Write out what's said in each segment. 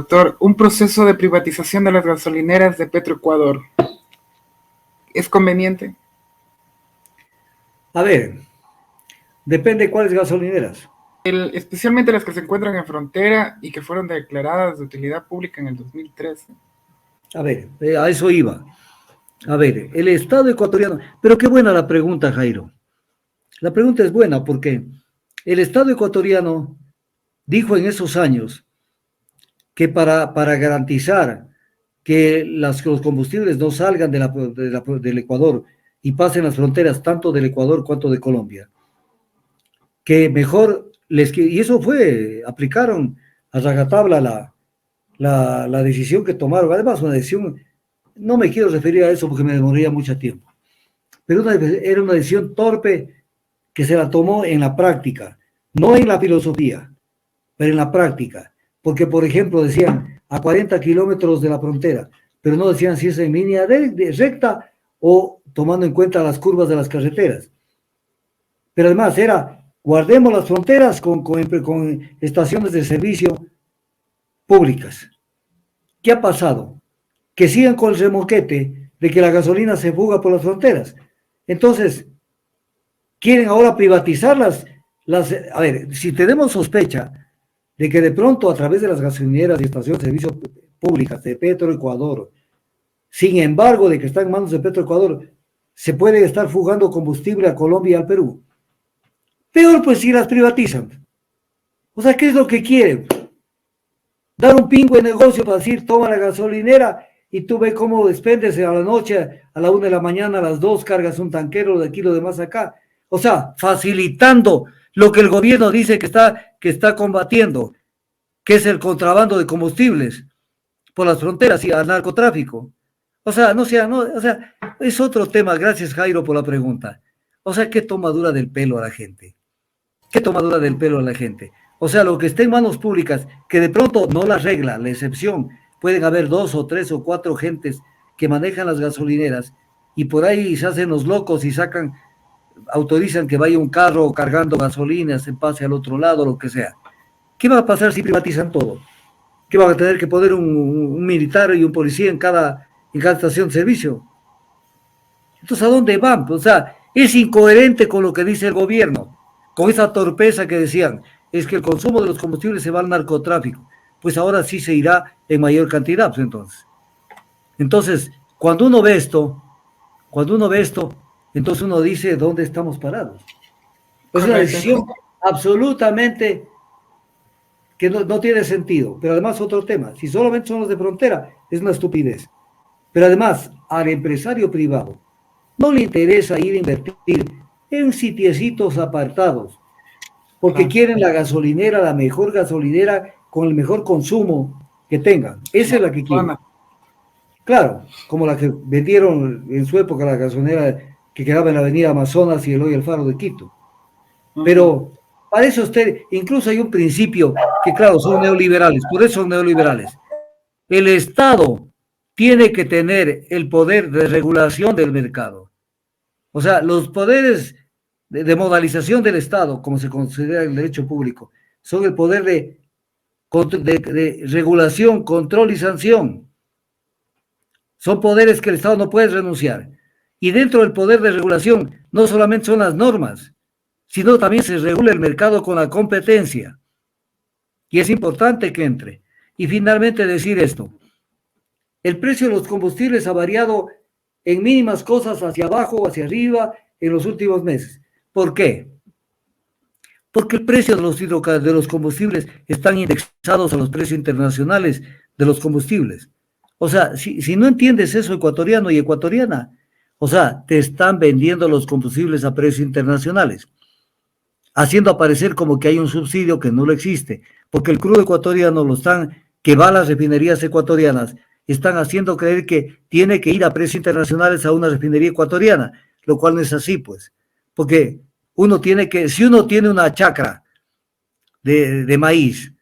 doctor, un proceso de privatización de las gasolineras de Petroecuador, ¿es conveniente? A ver, depende de cuáles gasolineras. Especialmente las que se encuentran en frontera y que fueron declaradas de utilidad pública en el 2013. A ver, a eso iba. A ver, el Estado ecuatoriano, pero qué buena la pregunta, Jairo. La pregunta es buena porque el Estado ecuatoriano dijo en esos años que para garantizar que los combustibles no salgan del Ecuador y pasen las fronteras tanto del Ecuador cuanto de Colombia, que mejor y eso fue, aplicaron a rajatabla la decisión que tomaron, además una decisión, no me quiero referir a eso porque me demoraría mucho tiempo, pero era una decisión torpe que se la tomó en la práctica, no en la filosofía, pero en la práctica, porque por ejemplo decían a 40 kilómetros de la frontera, pero no decían si es en línea recta o tomando en cuenta las curvas de las carreteras. Pero además era, guardemos las fronteras con estaciones de servicio públicas. ¿Qué ha pasado? Que sigan con el remoquete de que la gasolina se fuga por las fronteras. Entonces, quieren ahora privatizarlas. A ver, si tenemos sospecha de que de pronto a través de las gasolineras y estaciones de servicio públicas de Petroecuador, sin embargo de que está en manos de Petroecuador, se puede estar fugando combustible a Colombia y al Perú. Peor pues si las privatizan. O sea, ¿qué es lo que quieren? Dar un pingo de negocio para decir, toma la gasolinera y tú ves cómo despendes a la noche, a la 1 de la mañana, a las 2, cargas un tanquero de aquí, lo demás acá. O sea, facilitando lo que el gobierno dice que está combatiendo, que es el contrabando de combustibles por las fronteras y al narcotráfico. O sea, es otro tema. Gracias, Jairo, por la pregunta. O sea, ¿qué tomadura del pelo a la gente? ¿Qué tomadura del pelo a la gente? O sea, lo que está en manos públicas, que de pronto no la regla, la excepción, pueden haber 2 o 3 o 4 gentes que manejan las gasolineras y por ahí se hacen los locos y autorizan que vaya un carro cargando gasolina, se pase al otro lado, lo que sea. ¿Qué va a pasar si privatizan todo? ¿Qué van a tener que poner un militar y un policía en cada estación de servicio? Entonces, ¿a dónde van? O sea, es incoherente con lo que dice el gobierno, con esa torpeza que decían, es que el consumo de los combustibles se va al narcotráfico. Pues ahora sí se irá en mayor cantidad, pues entonces. Entonces, cuando uno ve esto, entonces uno dice, ¿dónde estamos parados? Es una decisión absolutamente que no tiene sentido. Pero además otro tema, si solamente son los de frontera, es una estupidez. Pero además, al empresario privado no le interesa ir a invertir en sitiecitos apartados, porque quieren la gasolinera, la mejor gasolinera con el mejor consumo que tengan. Esa es la que quieren. Claro, como la que vendieron en su época la gasolinera que quedaba en la avenida Amazonas y el hoy el Faro de Quito. Pero para eso incluso hay un principio que claro, son neoliberales, por eso son neoliberales. El Estado tiene que tener el poder de regulación del mercado. O sea, los poderes de modalización del Estado, como se considera en el derecho público, son el poder de regulación, control y sanción. Son poderes que el Estado no puede renunciar. Y dentro del poder de regulación, no solamente son las normas, sino también se regula el mercado con la competencia. Y es importante que entre. Y finalmente decir esto. El precio de los combustibles ha variado en mínimas cosas hacia abajo o hacia arriba en los últimos meses. ¿Por qué? Porque el precio de los combustibles están indexados a los precios internacionales de los combustibles. O sea, si no entiendes eso, ecuatoriano y ecuatoriana, o sea, te están vendiendo los combustibles a precios internacionales, haciendo aparecer como que hay un subsidio que no lo existe, porque el crudo ecuatoriano que va a las refinerías ecuatorianas, están haciendo creer que tiene que ir a precios internacionales a una refinería ecuatoriana, lo cual no es así, pues, porque si uno tiene una chacra de maíz,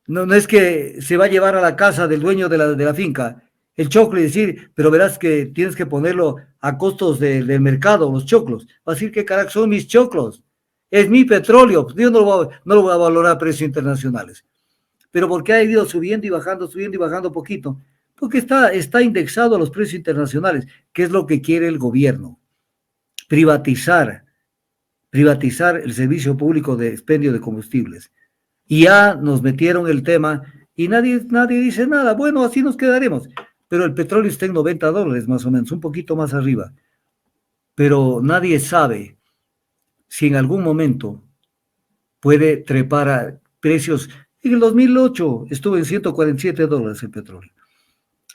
no es que se va a llevar a la casa del dueño de la finca el choclo y decir, pero verás que tienes que ponerlo a costos del mercado, los choclos. Va a decir, ¿qué carajo son mis choclos? Es mi petróleo, yo no lo voy a valorar a precios internacionales. pero ¿por qué ha ido subiendo y bajando poquito? Porque está indexado a los precios internacionales, que es lo que quiere el gobierno, privatizar, privatizar el servicio público de expendio de combustibles. Y ya nos metieron el tema y nadie dice nada. Bueno, así nos quedaremos. Pero el petróleo está en $90 más o menos, un poquito más arriba. Pero nadie sabe si en algún momento puede trepar a precios. En el 2008 estuvo en $147 el petróleo.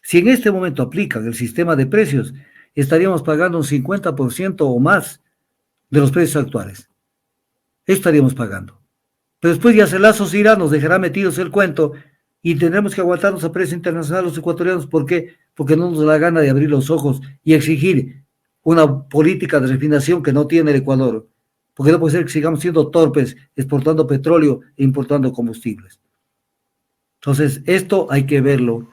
Si en este momento aplican el sistema de precios, estaríamos pagando un 50% o más de los precios actuales. Eso estaríamos pagando. Pero después ya Celazos irá, nos dejará metidos el cuento y tendremos que aguantarnos a precio internacional los ecuatorianos. ¿Por qué? Porque no nos da la gana de abrir los ojos y exigir una política de refinación que no tiene el Ecuador. Porque no puede ser que sigamos siendo torpes exportando petróleo e importando combustibles. Entonces, esto hay que verlo.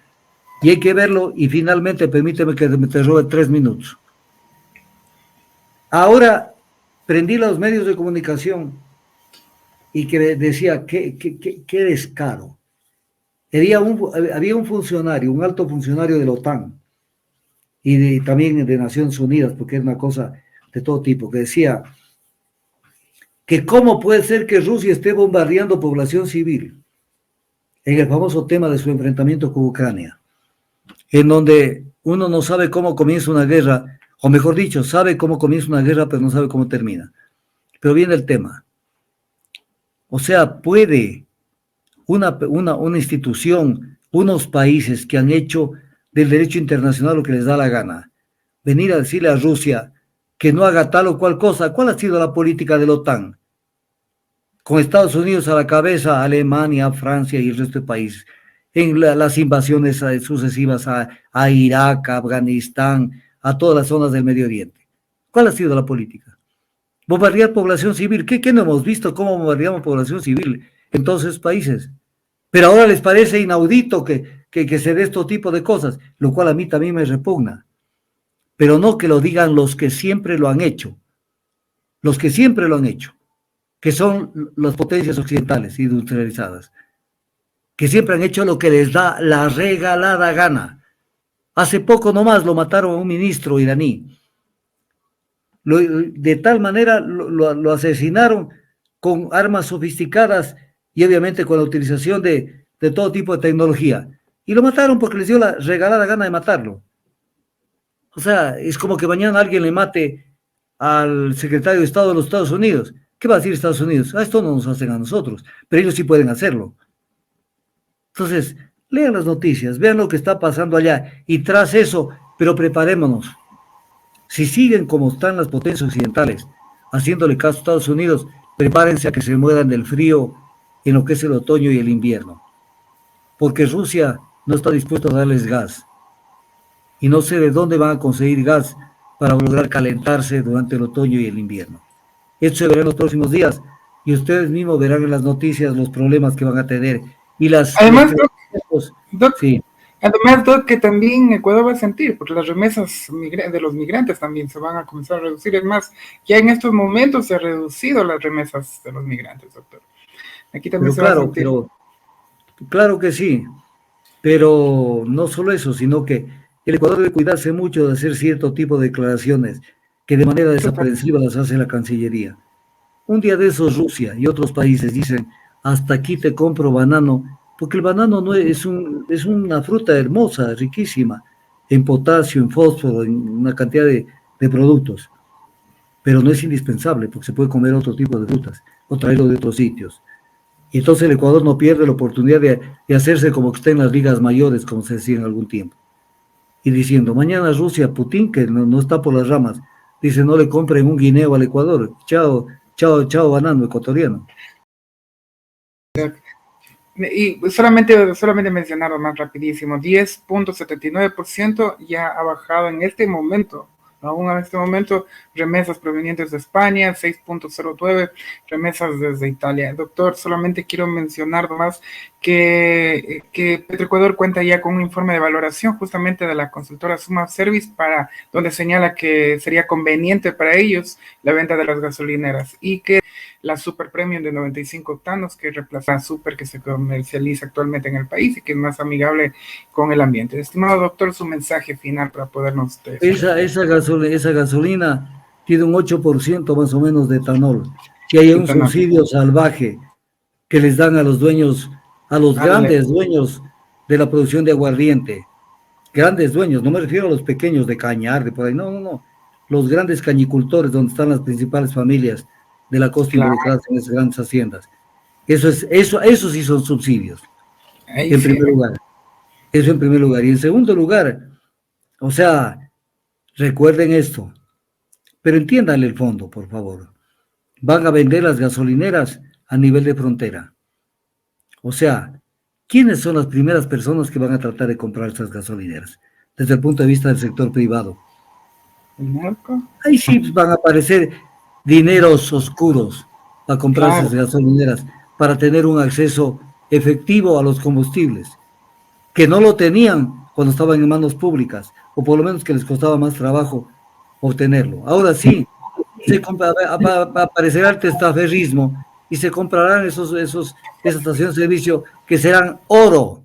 Y hay que verlo, y finalmente, permíteme que te robe 3 minutos. Ahora, prendí los medios de comunicación y que decía, qué descaro. Había un funcionario, un alto funcionario de la OTAN, y también de Naciones Unidas, porque es una cosa de todo tipo, que decía que cómo puede ser que Rusia esté bombardeando población civil en el famoso tema de su enfrentamiento con Ucrania, en donde uno no sabe cómo comienza una guerra, o mejor dicho, sabe cómo comienza una guerra, pero no sabe cómo termina. Pero viene el tema. O sea, puede una institución, unos países que han hecho del derecho internacional lo que les da la gana, venir a decirle a Rusia que no haga tal o cual cosa. ¿Cuál ha sido la política de la OTAN? Con Estados Unidos a la cabeza, Alemania, Francia y el resto de países, en las invasiones sucesivas a Irak, a Afganistán, a todas las zonas del Medio Oriente. ¿Cuál ha sido la política? Bombardear población civil. ¿Qué no hemos visto cómo bombardeamos población civil en todos esos países? Pero ahora les parece inaudito que se dé este tipo de cosas, lo cual a mí también me repugna. Pero no que lo digan los que siempre lo han hecho. Los que siempre lo han hecho, que son las potencias occidentales industrializadas, que siempre han hecho lo que les da la regalada gana. Hace poco nomás lo mataron a un ministro iraní. De tal manera lo asesinaron con armas sofisticadas y obviamente con la utilización de todo tipo de tecnología. Y lo mataron porque les dio la regalada gana de matarlo. O sea, es como que mañana alguien le mate al secretario de Estado de los Estados Unidos. ¿Qué va a decir Estados Unidos? Esto no nos hacen a nosotros, pero ellos sí pueden hacerlo. Entonces, lean las noticias, vean lo que está pasando allá y tras eso, pero preparémonos. Si siguen como están las potencias occidentales, haciéndole caso a Estados Unidos, prepárense a que se mueran del frío en lo que es el otoño y el invierno. Porque Rusia no está dispuesto a darles gas. Y no sé de dónde van a conseguir gas para lograr calentarse durante el otoño y el invierno. Esto se verá en los próximos días y ustedes mismos verán en las noticias los problemas que van a tener. Y Además, sí. Además, Doc, que también Ecuador va a sentir, porque las remesas de los migrantes también se van a comenzar a reducir. Es más, ya en estos momentos se han reducido las remesas de los migrantes, doctor. Aquí también se va a sentir. Claro que sí, pero no solo eso, sino que el Ecuador debe cuidarse mucho de hacer cierto tipo de declaraciones que de manera desaprensiva las hace la Cancillería. Un día de esos Rusia y otros países dicen, hasta aquí te compro banano, porque el banano no es una fruta hermosa, riquísima, en potasio, en fósforo, en una cantidad de productos, pero no es indispensable, porque se puede comer otro tipo de frutas, o traerlo de otros sitios. Y entonces el Ecuador no pierde la oportunidad de hacerse como que está en las ligas mayores, como se decía en algún tiempo. Y diciendo, mañana Rusia, Putin, que no está por las ramas, dice, no le compren un guineo al Ecuador. Chao, chao, chao, banano ecuatoriano. Y solamente mencionarlo más rapidísimo, 10.79% ya ha bajado en este momento, aún en este momento, remesas provenientes de España, 6.09 remesas desde Italia. Doctor, solamente quiero mencionar más que Petroecuador cuenta ya con un informe de valoración justamente de la consultora Suma Service, donde señala que sería conveniente para ellos la venta de las gasolineras y que la Super Premium de 95 octanos, que reemplaza la Super que se comercializa actualmente en el país y que es más amigable con el ambiente. Estimado doctor, su mensaje final para podernos... Esa gasolina tiene un 8% más o menos de etanol, y hay un subsidio salvaje que les dan a los dueños, a los grandes dueños de la producción de aguardiente. Grandes dueños, no me refiero a los pequeños de Cañar, de por ahí, no. Los grandes cañicultores, donde están las principales familias de la costa involucradas en esas grandes haciendas. Eso sí son subsidios. En primer lugar. Eso en primer lugar. Y en segundo lugar, o sea, recuerden esto, pero entiéndanle el fondo, por favor. Van a vender las gasolineras a nivel de frontera. O sea, ¿quiénes son las primeras personas que van a tratar de comprar esas gasolineras? Desde el punto de vista del sector privado. Ahí sí van a aparecer dineros oscuros para comprar esas gasolineras, para tener un acceso efectivo a los combustibles, que no lo tenían cuando estaban en manos públicas, o por lo menos que les costaba más trabajo obtenerlo. Ahora sí, aparecerá el testaferrismo y se comprarán esas estaciones de servicio que serán oro,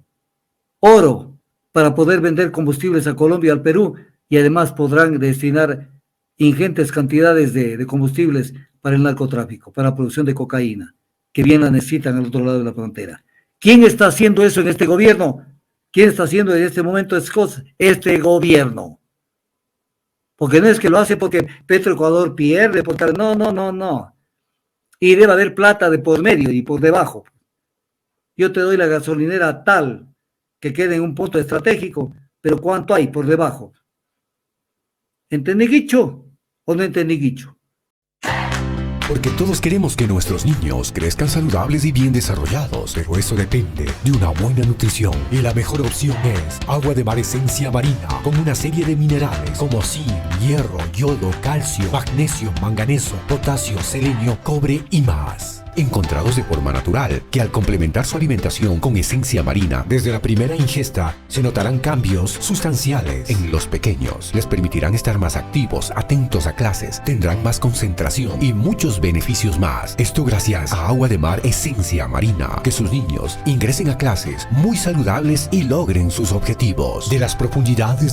para poder vender combustibles a Colombia y al Perú, y además podrán destinar ingentes cantidades de combustibles para el narcotráfico, para la producción de cocaína, que bien la necesitan al otro lado de la frontera. ¿Quién está haciendo eso en este gobierno? ¿Quién está haciendo en este momento esas cosas? Este gobierno. Porque no es que lo hace porque Petroecuador pierde, porque no. Y debe haber plata de por medio y por debajo. Yo te doy la gasolinera tal que quede en un punto estratégico, pero ¿cuánto hay por debajo? ¿Entendí, Guicho? ¿O no entendí, Guicho? Porque todos queremos que nuestros niños crezcan saludables y bien desarrollados, pero eso depende de una buena nutrición. Y la mejor opción es agua de mar Esencia Marina, con una serie de minerales como zinc, hierro, yodo, calcio, magnesio, manganeso, potasio, selenio, cobre y más. Encontrados de forma natural, que al complementar su alimentación con esencia marina, desde la primera ingesta, se notarán cambios sustanciales en los pequeños. Les permitirán estar más activos, atentos a clases, tendrán más concentración y muchos beneficios más. Esto gracias a agua de mar Esencia Marina. Que sus niños ingresen a clases muy saludables y logren sus objetivos. De las profundidades de